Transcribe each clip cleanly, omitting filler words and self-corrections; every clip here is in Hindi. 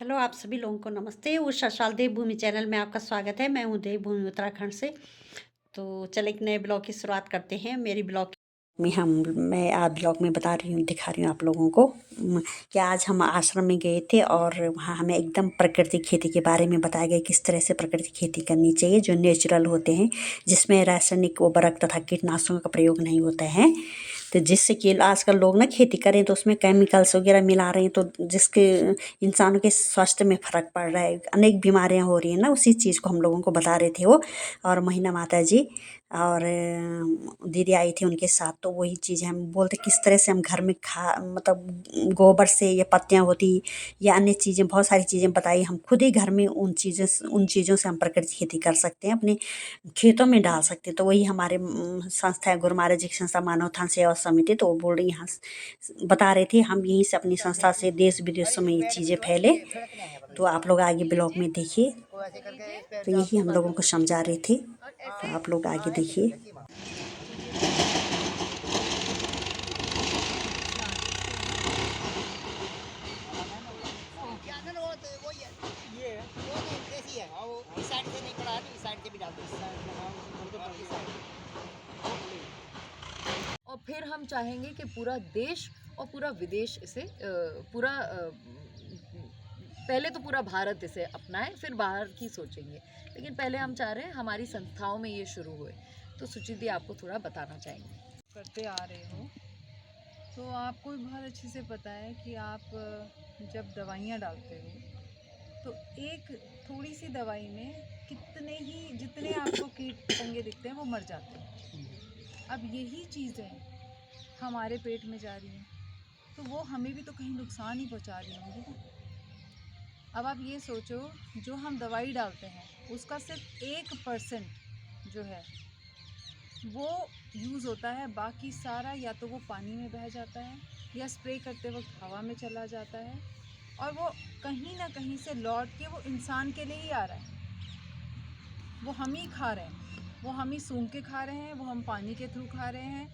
हेलो आप सभी लोगों को नमस्ते। उषा शाल देवभूमि चैनल में आपका स्वागत है। मैं हूँ देवभूमि उत्तराखंड से। तो चलिए एक नए ब्लॉग की शुरुआत करते हैं। मेरी ब्लॉग में मैं आज ब्लॉग में बता रही हूँ, दिखा रही हूँ आप लोगों को कि आज हम आश्रम में गए थे और वहाँ हमें एकदम प्राकृतिक खेती के बारे में बताया गया किस तरह से प्राकृतिक खेती करनी चाहिए, जो नेचुरल होते हैं, जिसमें रासायनिक उर्वरक तथा कीटनाशकों का प्रयोग नहीं होता है। तो जिससे कि आजकल लोग ना खेती करें तो उसमें केमिकल्स वगैरह मिला रहे हैं, तो जिसके इंसानों के स्वास्थ्य में फ़र्क पड़ रहा है, अनेक बीमारियां हो रही हैं ना। उसी चीज़ को हम लोगों को बता रहे थे वो, और महीना माता जी और दीदी आई थी उनके साथ। तो वही चीज़ हम बोलते किस तरह से हम घर में मतलब गोबर से या पत्तियाँ होती या अन्य चीज़ें, बहुत सारी चीज़ें बताई। हम खुद ही घर में उन चीज़ों से हम प्राकृतिक खेती कर सकते हैं, अपने खेतों में डाल सकते हैं। तो वही हमारे संस्था है गुरु महाराज जी की संस्था मानव उत्थान सेवा समिति, तो वो बोल रही यहाँ बता रहे थे हम यहीं से अपनी संस्था से देश विदेशों में ये चीज़ें फैले। तो आप लोग आगे ब्लॉग में देखिए। तो यही हम लोगों को समझा रहे थे, तो आप लोग आगे देखिए। और फिर हम चाहेंगे कि पूरा देश और पूरा विदेश इसे पहले तो पूरा भारत इसे अपनाए, फिर बाहर की सोचेंगे। लेकिन पहले हम चाह रहे हैं हमारी संस्थाओं में ये शुरू हुए। तो सुचित दी आपको थोड़ा बताना चाहेंगे। करते आ रहे हो तो आपको भी बहुत अच्छे से पता है कि आप जब दवाइयाँ डालते हो तो एक थोड़ी सी दवाई में कितने ही जितने आपको कीट पतंगे दिखते हैं वो मर जाते हैं। अब यही चीज़ें हमारे पेट में जा रही हैं तो वो हमें भी तो कहीं नुकसान ही पहुंचा रही होंगी ना। अब आप ये सोचो, जो हम दवाई डालते हैं उसका सिर्फ 1% जो है वो यूज़ होता है, बाकी सारा या तो वो पानी में बह जाता है या स्प्रे करते वक्त हवा में चला जाता है, और वो कहीं ना कहीं से लौट के वो इंसान के लिए ही आ रहा है। वो हम ही खा रहे हैं, वो हम ही सूंघ के खा रहे हैं, वो हम पानी के थ्रू खा रहे हैं।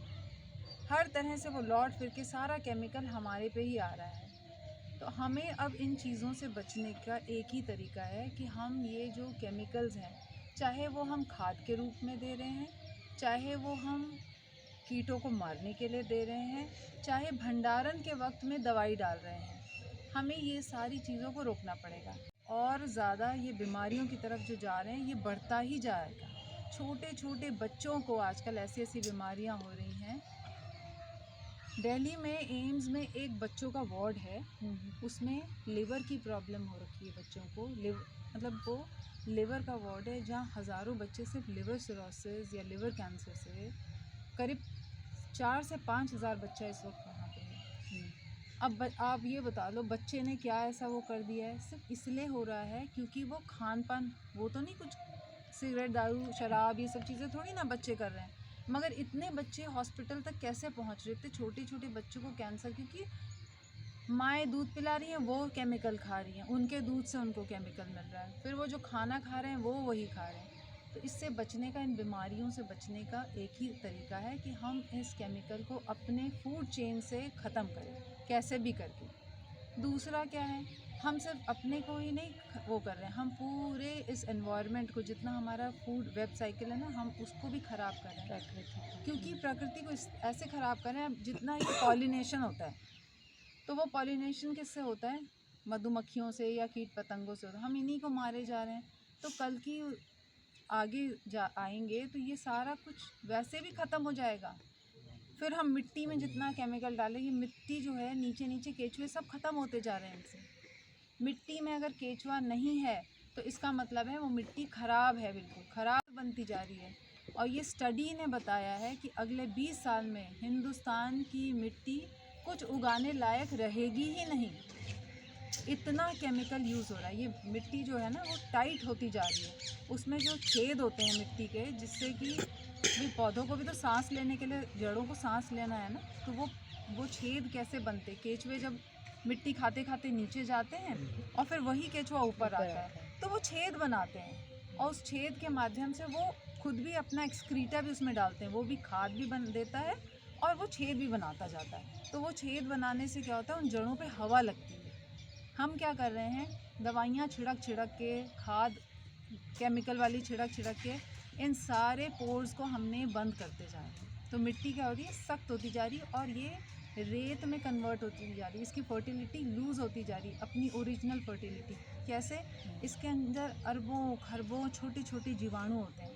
हर तरह से वो लौट फिर के सारा केमिकल हमारे पे ही आ रहा है। तो हमें अब इन चीज़ों से बचने का एक ही तरीका है कि हम ये जो केमिकल्स हैं, चाहे वो हम खाद के रूप में दे रहे हैं, चाहे वो हम कीटों को मारने के लिए दे रहे हैं, चाहे भंडारण के वक्त में दवाई डाल रहे हैं, हमें ये सारी चीज़ों को रोकना पड़ेगा। और ज़्यादा ये बीमारियों की तरफ जो जा रहे हैं ये बढ़ता ही जाएगा। छोटे छोटे बच्चों को आजकल ऐसी ऐसी बीमारियां हो रही हैं। दिल्ली में एम्स में एक बच्चों का वार्ड है, उसमें लिवर की प्रॉब्लम हो रखी है बच्चों को। मतलब वो लिवर का वार्ड है जहाँ हज़ारों बच्चे सिर्फ लिवर सिरोसिस या लिवर कैंसर से, करीब 4 से 5 हज़ार बच्चा इस वक्त वहाँ पे है। अब आप ये बता लो बच्चे ने क्या ऐसा वो कर दिया है? सिर्फ इसलिए हो रहा है क्योंकि वो खान पान, वो तो नहीं कुछ सिगरेट दारू शराब ये सब चीज़ें थोड़ी ना बच्चे कर रहे हैं। मगर इतने बच्चे हॉस्पिटल तक कैसे पहुँच रहे? इतने छोटे छोटे बच्चों को कैंसर, क्योंकि माएँ दूध पिला रही हैं, वो केमिकल खा रही हैं, उनके दूध से उनको केमिकल मिल रहा है, फिर वो जो खाना खा रहे हैं वो वही खा रहे हैं। तो इससे बचने का, इन बीमारियों से बचने का एक ही तरीका है कि हम इस केमिकल को अपने फूड चेन से ख़त्म करें, कैसे भी करके। दूसरा क्या है, हम सिर्फ अपने को ही नहीं वो कर रहे हैं, हम पूरे इस एनवायरनमेंट को, जितना हमारा फूड वेब साइकिल है ना, हम उसको भी ख़राब कर रहे हैं। क्योंकि प्रकृति को ऐसे ख़राब कर रहे हैं, जितना ये पॉलिनेशन होता है, तो वो पॉलिनेशन किससे होता है? मधुमक्खियों से या कीट पतंगों से होता है। हम इन्हीं को मारे जा रहे हैं। तो कल की आगे जा आएंगे तो ये सारा कुछ वैसे भी ख़त्म हो जाएगा। फिर हम मिट्टी में जितना केमिकल डालेंगे, मिट्टी जो है नीचे नीचे केचुए सब ख़त्म होते जा रहे हैं इनसे। मिट्टी में अगर केचुआ नहीं है तो इसका मतलब है वो मिट्टी ख़राब है, बिल्कुल ख़राब बनती जा रही है। और ये स्टडी ने बताया है कि अगले 20 साल में हिंदुस्तान की मिट्टी कुछ उगाने लायक रहेगी ही नहीं। इतना केमिकल यूज़ हो रहा है। ये मिट्टी जो है ना वो टाइट होती जा रही है, उसमें जो छेद होते हैं मिट्टी के, जिससे कि भी पौधों को भी तो सांस लेने के लिए, जड़ों को सांस लेना है ना, तो वो छेद कैसे बनते? केचुए जब मिट्टी खाते खाते नीचे जाते हैं और फिर वही केचुआ ऊपर आता है, तो वो छेद बनाते हैं और उस छेद के माध्यम से वो खुद भी अपना एक्सक्रीटा भी उसमें डालते हैं, वो भी खाद भी बन देता है और वो छेद भी बनाता जाता है। तो वो छेद बनाने से क्या होता है, उन जड़ों पे हवा लगती है, हम क्या कर रहे हैं, दवाइयाँ छिड़क के, खाद केमिकल वाली छिड़क के इन सारे पोर्स को हमने बंद करते जा रहे हैं। तो मिट्टी क्या हो रही है, सख्त होती जा रही है और ये रेत में कन्वर्ट होती जा रही है। इसकी फर्टिलिटी लूज़ होती जा रही है, अपनी ओरिजिनल फर्टिलिटी। कैसे? इसके अंदर अरबों खरबों छोटे छोटे जीवाणु होते हैं।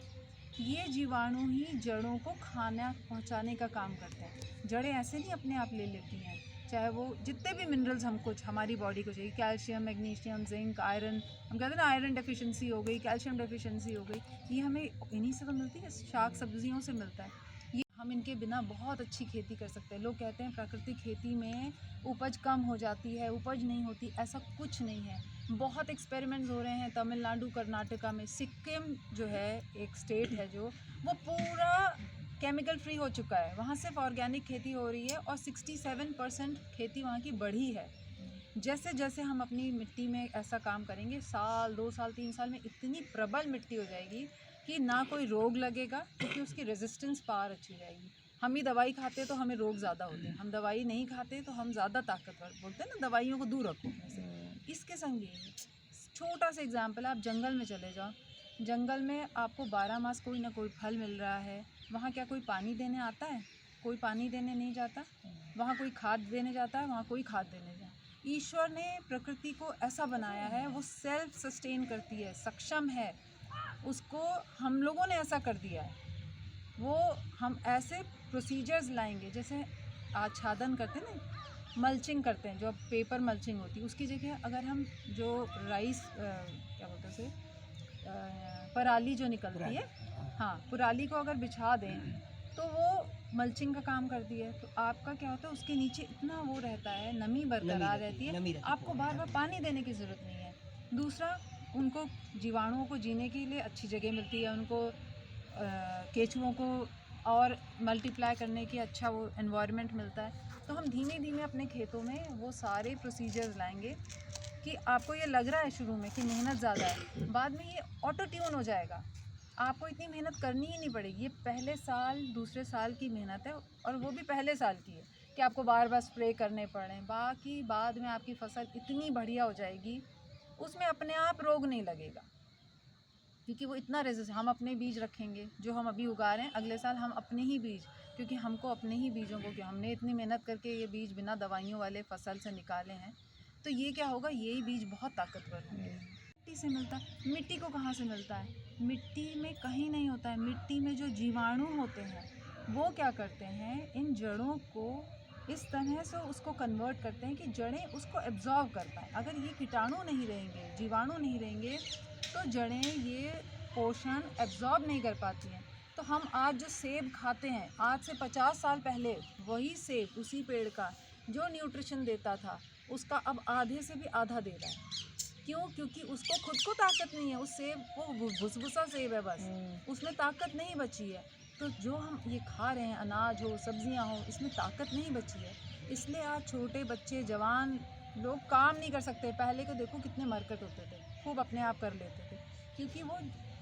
ये जीवाणु ही जड़ों को खाना पहुंचाने का काम करते हैं। जड़ें ऐसे नहीं अपने आप ले लेती हैं, चाहे वो जितने भी मिनरल्स हमको हमारी बॉडी को चाहिए, कैल्शियम, मैग्नीशियम, जिंक, आयरन, हम कहते हैं ना आयरन डेफिशिएंसी हो गई, कैल्शियम डेफिशिएंसी हो गई, ये हमें इन्हीं से तो मिलती है, शाक सब्जियों से मिलता है। ये हम इनके बिना बहुत अच्छी खेती कर सकते हैं। लोग कहते हैं प्राकृतिक खेती में उपज कम हो जाती है, उपज नहीं होती, ऐसा कुछ नहीं है। बहुत एक्सपेरिमेंट्स हो रहे हैं तमिलनाडु, कर्नाटका में। सिक्किम जो है एक स्टेट है जो, वो पूरा केमिकल फ्री हो चुका है, वहाँ सिर्फ ऑर्गेनिक खेती हो रही है और 67% खेती वहाँ की बढ़ी है। जैसे जैसे हम अपनी मिट्टी में ऐसा काम करेंगे, साल 2 साल 3 साल में इतनी प्रबल मिट्टी हो जाएगी कि ना कोई रोग लगेगा, क्योंकि उसकी रेजिस्टेंस पावर अच्छी रहेगी। हम ही दवाई खाते तो हमें रोग ज़्यादा होते हैं, हम दवाई नहीं खाते तो हम ज़्यादा ताकतवर। बोलते हैं ना, दवाइयों को दूर रखो अपने से। इसके संग ये छोटा सा एग्जाम्पल, आप जंगल में चले जाओ, जंगल में आपको 12 मास कोई ना कोई फल मिल रहा है। वहाँ क्या कोई पानी देने आता है? कोई पानी देने नहीं जाता। वहाँ कोई खाद देने जाता है? वहाँ कोई खाद देने जाता। ईश्वर ने प्रकृति को ऐसा बनाया है, वो सेल्फ सस्टेन करती है, सक्षम है। उसको हम लोगों ने ऐसा कर दिया है। वो हम ऐसे प्रोसीजर्स लाएंगे, जैसे आच्छादन करते हैं ना, मल्चिंग करते हैं, जो पेपर मल्चिंग होती है, उसकी जगह अगर हम जो राइस क्या बोलते हैं उसे, पराली जो निकलती है, हाँ, पराली को अगर बिछा दें तो वो मल्चिंग का काम करती है। तो आपका क्या होता है, उसके नीचे इतना वो रहता है, नमी बरकरार रहती है, आपको बार बार पानी देने की ज़रूरत नहीं है। दूसरा, उनको जीवाणुओं को जीने के लिए अच्छी जगह मिलती है, उनको केचुओं को और मल्टीप्लाई करने की अच्छा वो एनवायरनमेंट मिलता है। तो हम धीमे धीमे अपने खेतों में वो सारे प्रोसीजर्स लाएंगे कि आपको ये लग रहा है शुरू में कि मेहनत ज़्यादा है, बाद में ये ऑटो ट्यून हो जाएगा। आपको इतनी मेहनत करनी ही नहीं पड़ेगी। ये पहले साल दूसरे साल की मेहनत है, और वो भी पहले साल की है कि आपको बार बार स्प्रे करने पड़ें। बाकी बाद में आपकी फसल इतनी बढ़िया हो जाएगी, उसमें अपने आप रोग नहीं लगेगा, क्योंकि वो इतना रेजिस्ट। हम अपने बीज रखेंगे जो हम अभी उगा रहे हैं, अगले साल हम अपने ही बीज, क्योंकि हमको अपने ही बीजों को, क्या हमने इतनी मेहनत करके ये बीज बिना दवाइयों वाले फसल से निकाले हैं, तो ये क्या होगा, यही बीज बहुत ताकतवर होंगे। मिट्टी से मिलता है। मिट्टी को कहाँ से मिलता है? मिट्टी में कहीं नहीं होता है। मिट्टी में जो जीवाणु होते हैं वो क्या करते हैं, इन जड़ों को इस तरह से उसको कन्वर्ट करते हैं कि जड़ें उसको एब्जॉर्व कर पाएँ। अगर ये कीटाणु नहीं रहेंगे, जीवाणु नहीं रहेंगे, तो जड़ें ये पोषण एब्जॉर्ब नहीं कर पाती हैं। तो हम आज जो सेब खाते हैं, आज से 50 साल पहले वही सेब उसी पेड़ का जो न्यूट्रिशन देता था, उसका अब आधे से भी आधा दे रहा है। क्यों? क्योंकि उसको खुद को ताकत नहीं है। उस सेब वो भुसभुसा सेब है बस, उसमें ताकत नहीं बची है। तो जो हम ये खा रहे हैं, अनाज हो, सब्जियां हो, इसमें ताकत नहीं बची है। इसलिए आज छोटे बच्चे, जवान लोग काम नहीं कर सकते। पहले को देखो कितने मरकट होते थे, खूब अपने आप कर लेते थे, क्योंकि वो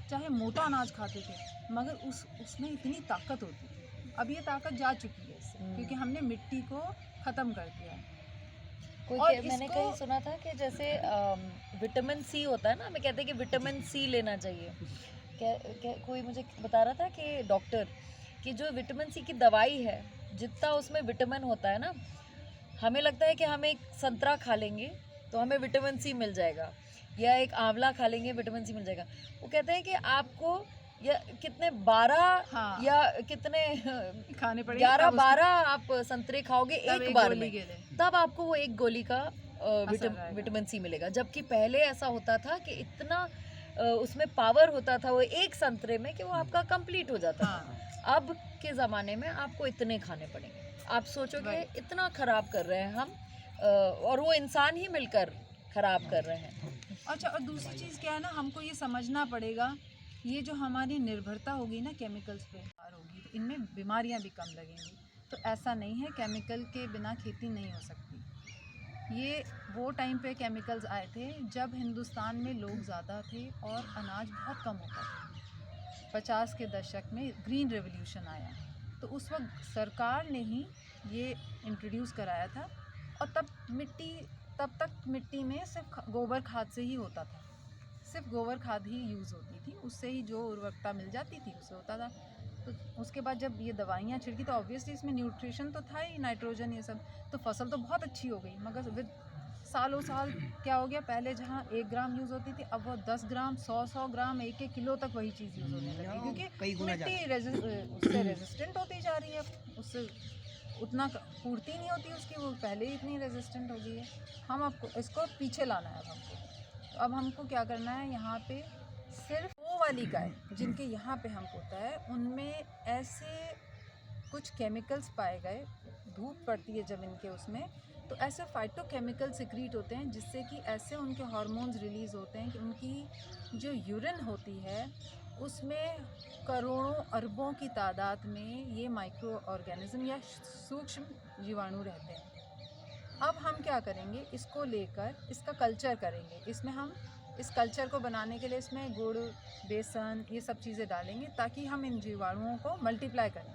चाहे मोटा अनाज खाते थे, मगर उसमें इतनी ताकत होती थी। अब ये ताकत जा चुकी है इससे, क्योंकि हमने मिट्टी को ख़त्म कर दिया है। मैंने कहीं सुना था कि जैसे विटामिन सी होता है ना, हमें कहते हैं कि विटामिन सी लेना चाहिए। कोई मुझे बता रहा था कि डॉक्टर, कि जो विटामिन सी की दवाई है, जितना उसमें विटामिन होता है ना, हमें लगता है कि हम एक संतरा खा लेंगे तो हमें विटामिन सी मिल जाएगा, या एक आंवला खा लेंगे विटामिन सी मिल जाएगा। वो कहते हैं कि आपको या कितने 12 हाँ, या कितने खाने पड़ेंगे, 11-12 आप संतरे खाओगे एक बार में, के लिए तब आपको वो एक गोली का असर आएगा। विटामिन सी मिलेगा। जबकि पहले ऐसा होता था कि इतना उसमें पावर होता था वो एक संतरे में कि वो आपका कंप्लीट हो जाता था। अब के ज़माने में आपको इतने खाने पड़ेंगे। आप सोचोगे इतना ख़राब कर रहे हैं हम, और वो इंसान ही मिलकर ख़राब कर रहे हैं। अच्छा, और दूसरी चीज़ क्या है ना, हमको ये समझना पड़ेगा, ये जो हमारी निर्भरता होगी ना केमिकल्स पे होगी, तो इनमें बीमारियां भी कम लगेंगी। तो ऐसा नहीं है, केमिकल के बिना खेती नहीं हो सकती। ये वो टाइम पे केमिकल्स आए थे जब हिंदुस्तान में लोग ज़्यादा थे और अनाज बहुत कम होता था। 50 के दशक में ग्रीन रेवोल्यूशन आया, तो उस वक्त सरकार ने ही ये इंट्रोड्यूस कराया था, और तब मिट्टी तब तक मिट्टी में सिर्फ गोबर खाद से ही होता था, सिर्फ गोबर खाद ही यूज़ होती थी, उससे ही जो उर्वरकता मिल जाती थी उससे होता था। तो उसके बाद जब ये दवाइयाँ छिड़की तो ऑब्वियसली इसमें न्यूट्रिशन तो था ही, नाइट्रोजन ये सब, तो फसल तो बहुत अच्छी हो गई। मगर विद सालों साल क्या हो गया, पहले जहाँ 1 ग्राम यूज़ होती थी अब वो 10 ग्राम, 100 ग्राम, 1 किलो तक वही चीज़ यूज़ होने लगी, क्योंकि मिट्टी उससे रेजिस्टेंट होती जा रही है, उससे उतना पूर्ति नहीं होती उसकी, वो पहले ही इतनी रेजिस्टेंट हो गई है। हम आपको इसको पीछे लाना है हमको। तो अब हमको क्या करना है, यहाँ पे सिर्फ वो वाली गाय जिनके यहाँ पे हम होता है उनमें ऐसे कुछ केमिकल्स पाए गए, धूप पड़ती है जब इनके उसमें, तो ऐसे फाइटोकेमिकल सिक्रीट होते हैं जिससे कि ऐसे उनके हार्मोन्स रिलीज़ होते हैं कि उनकी जो यूरिन होती है उसमें करोड़ों अरबों की तादाद में ये माइक्रो ऑर्गेनिज्म या सूक्ष्म जीवाणु रहते हैं। अब हम क्या करेंगे, इसको लेकर इसका कल्चर करेंगे। इसमें हम इस कल्चर को बनाने के लिए इसमें गुड़, बेसन, ये सब चीज़ें डालेंगे ताकि हम इन जीवाणुओं को मल्टीप्लाई करें,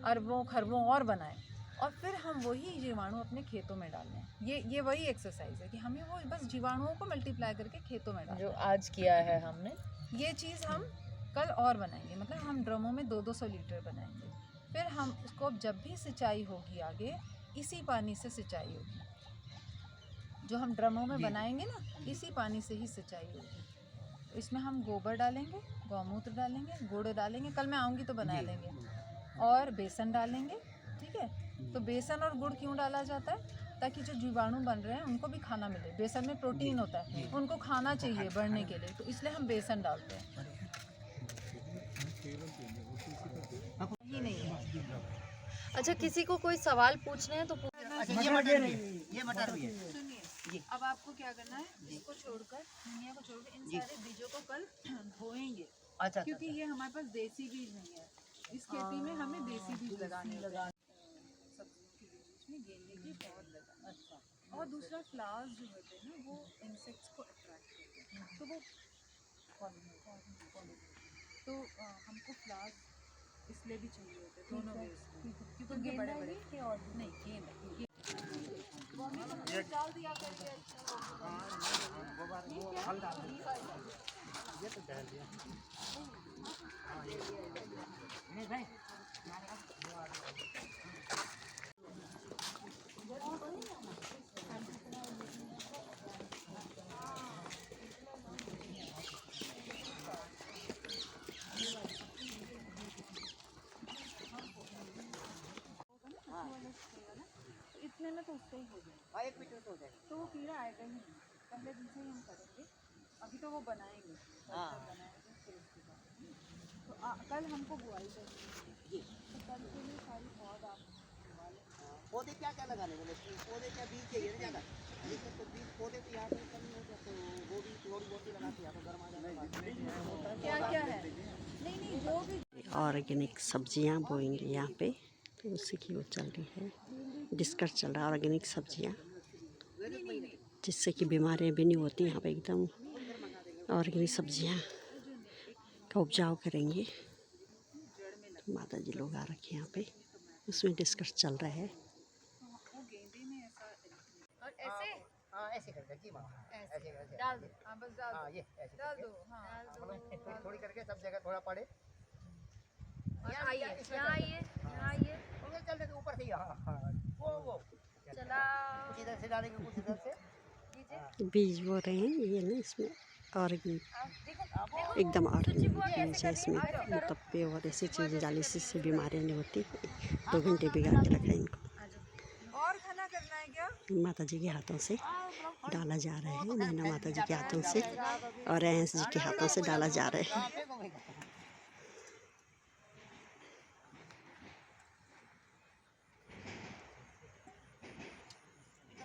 अरबों खरबों और बनाएं, और फिर हम वही जीवाणु अपने खेतों में डाल लें। ये वही एक्सरसाइज है कि हमें वो बस जीवाणुओं को मल्टीप्लाई करके खेतों में डालें। जो आज किया है हमने, ये चीज़ हम कल और बनाएंगे, मतलब हम ड्रमों में 200-200 लीटर बनाएंगे। फिर हम उसको जब भी सिंचाई होगी आगे, इसी पानी से सिंचाई होगी। जो हम ड्रमों में बनाएंगे ना, इसी पानी से ही सिंचाई होगी। इसमें हम गोबर डालेंगे, गौमूत्र डालेंगे, गुड़ डालेंगे, कल मैं आऊँगी तो बना लेंगे, और बेसन डालेंगे। ठीक है, तो बेसन और गुड़ क्यों डाला जाता है, ताकि जो जीवाणु बन रहे हैं उनको भी खाना मिले। बेसन में प्रोटीन होता है, उनको खाना चाहिए बढ़ने के लिए, तो इसलिए हम बेसन डालते हैं। ही नहीं है। अच्छा, किसी को कोई सवाल पूछने हैं तो अच्छा, ये मटर भी है। सुनिए, अब आपको क्या करना है, इसको छोड़कर, धनिया को छोड़कर इन सारे बीजों को कल धोएंगे। अच्छा, क्योंकि ये हमारे पास देसी बीज नहीं है, इस खेती में हमें देसी बीज लगाने होते हैं। सब्जियों के बीज में गेंदे की पौध लगाना। अच्छा, और दूसरा फ्लावर्स जो होते हैं ना, वो इंसेक्ट्स को अट्रैक्ट करते हैं, तो वो तो हमको फ्लावर्स इसलिए भी चाहिए होते हैं, दोनों वेज में, क्योंकि उनके बड़े बड़े नहीं गेंद डाल दिया करिए। इतने में तो उससे ही हो जाएगा, 1 मीटर तो हो जाएगा। तो वो कीड़ा आएगा ही नहीं। पहले दिन से ही हम करेंगे, अभी तो वो बनाएंगे, बनाएंगे फिर उसके बाद। तो कल हमको बुआई करनी है, तो कल के लिए सारी पौध आप बुआ लें। पौधे क्या क्या लगाने वाले, पौधे क्या बीज चाहिए ना ज़्यादा, लेकिन तो बीज पौधे तो यहाँ पे कम हो जाते, तो वो भी थोड़ी बहुत ही लगाते हैं, तो गर्म आ जाता है। क्या क्या है, नहीं जो भी ऑर्गेनिक सब्जियां बोएंगे यहाँ पे, तो उसी की वो चल रही है, डिस्कस चल रहा है ऑर्गेनिक सब्जियां, जिससे कि बीमारियां भी नहीं होती। यहाँ पे एकदम ऑर्गेनिक सब्जियां का उपजाऊ करेंगे। तो माता जी लोग आ रखे हैं यहाँ पे, उसमें डिस्कस चल रहा है। और ऐसे ऐसे करके जी माँ, ऐसे डाल दो, हाँ बस डाल दो, ये ऐसे डाल करके, दो, हाँ मतलब थोड़ी करके सब जगह थोड़ा पड़े। यहाँ आइए, यहाँ आइए, यहाँ आइए, उधर चल देते ऊपर से, हाँ वो चला कुछ इधर से डालेंगे, कुछ इधर से। बीज बो रहे हैं ये ना, इसमें ऑर्गेनिक एकदम ऑर्गेनिक बीज है इसमें, मतलब प्योर ऐसी चीज़ें डाली जिससे बीमारियाँ नहीं होती। 2 घंटे भिगा के रखा है इनको, और खाना करना है क्या? माता जी के हाथों से डाला जा रहा है, नैना माता जी के हाथों से और हंस जी के हाथों से डाला जा रहा है।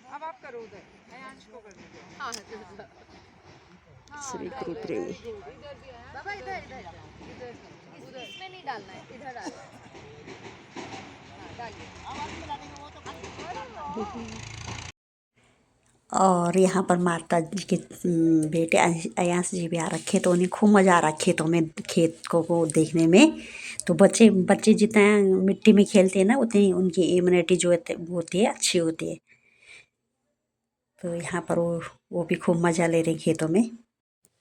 अब आप करो उधर, अयांश को कर दो। हाँ श्री गुरु प्रेमी बाबा इधर इधर इधर, इसमें नहीं डालना है, इधर डालना है। हाँ, डालिए। और यहाँ पर माता जी के बेटे अयांश जी भी आ रखे, तो उन्हें खूब मज़ा आ रहा खेतों में, खेत को देखने में। तो बच्चे जितना मिट्टी में खेलते हैं ना, उतनी उनकी इम्यूनिटी जो होती है अच्छी होती है। तो यहाँ पर वो भी खूब मज़ा ले रहे खेतों में।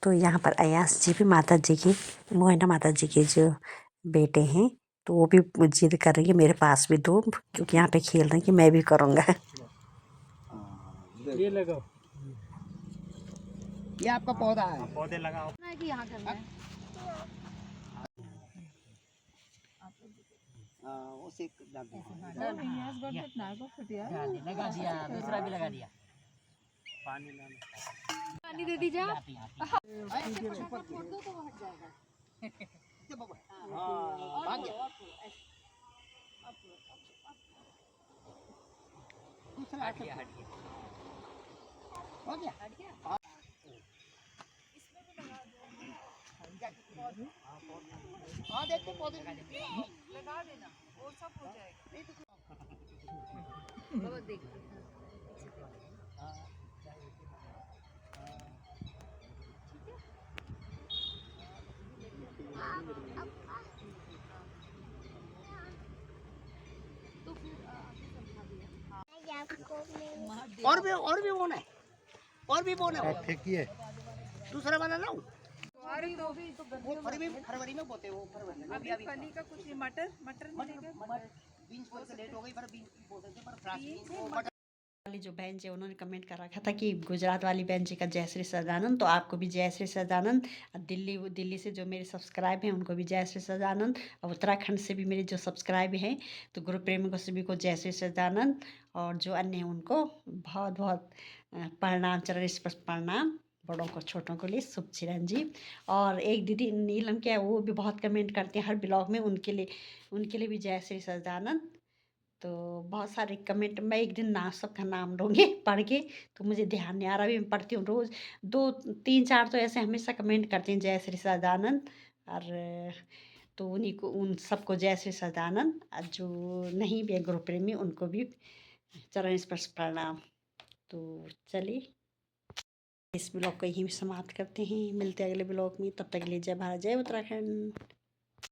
तो यहाँ पर अयास जी भी माता जी की, मोहना माता जी के जो बेटे हैं, तो वो भी जिद कर रही है मेरे पास भी दो, क्योंकि यहाँ पे खेल रहे हैं कि मैं भी करूँगा। ये लगाओ, ये आपका पौधा है। पौधे लगाओ। कि यहाँ करना है उसे डाल दो। लगा दिया, दूसरा भी लगा दिया। पानी लाना। पानी दे दीजिए आप। हाँ, भाग गया। दूसरा हट गया, हट गया। हो गया। हाँ। हाँ, देखते पौधे लगा देना और सब हो जाएगा। और भी बोना है, और भी बोना है। फेंकिए। दूसरा वाला लाऊं? अरे तो भी तो वो फरवरी में बोते, वो फरवरी में। अभी फली का कुछ नहीं, मटर मिलेगा। बीन्स बोल के लेट हो गई, पर बीन्स बोलते थे, पर फ्रांस बीन्स वो वाली जो बहन जी उन्होंने कमेंट कर रखा था कि गुजरात वाली बहन जी का जय श्री सदानंद, तो आपको भी जय श्री सदानंद। दिल्ली से जो मेरे सब्सक्राइब हैं उनको भी जय श्री सदानंद, और उत्तराखंड से भी मेरे जो सब्सक्राइब हैं, तो गुरु प्रेमी को सभी को जय श्री सदानंद, और जो अन्य हैं उनको बहुत बहुत प्रणाम, चरण स्पर्श प्रणाम, बड़ों को छोटों को लिए शुभ चिरंजीव। और एक दीदी नीलम क्या है, वो भी बहुत कमेंट करते हैं हर ब्लॉग में, उनके लिए भी जय श्री सदानंद। तो बहुत सारे कमेंट, मैं एक दिन सबका नाम लूँगी पढ़ के, तो मुझे ध्यान नहीं आ रहा, अभी मैं पढ़ती हूँ रोज़ 2 3 4 तो ऐसे हमेशा कमेंट करते हैं जय श्री सदानंद। और तो उन्हीं को, उन सबको जय श्री सदानंद, और जो नहीं भी है गुरु प्रेमी उनको भी चरण स्पर्श प्रणाम। तो चलिए इस ब्लॉग को यहीं समाप्त करते हैं, मिलते हैं अगले ब्लॉग में, तब तक के लिए जय भारत जय उत्तराखंड।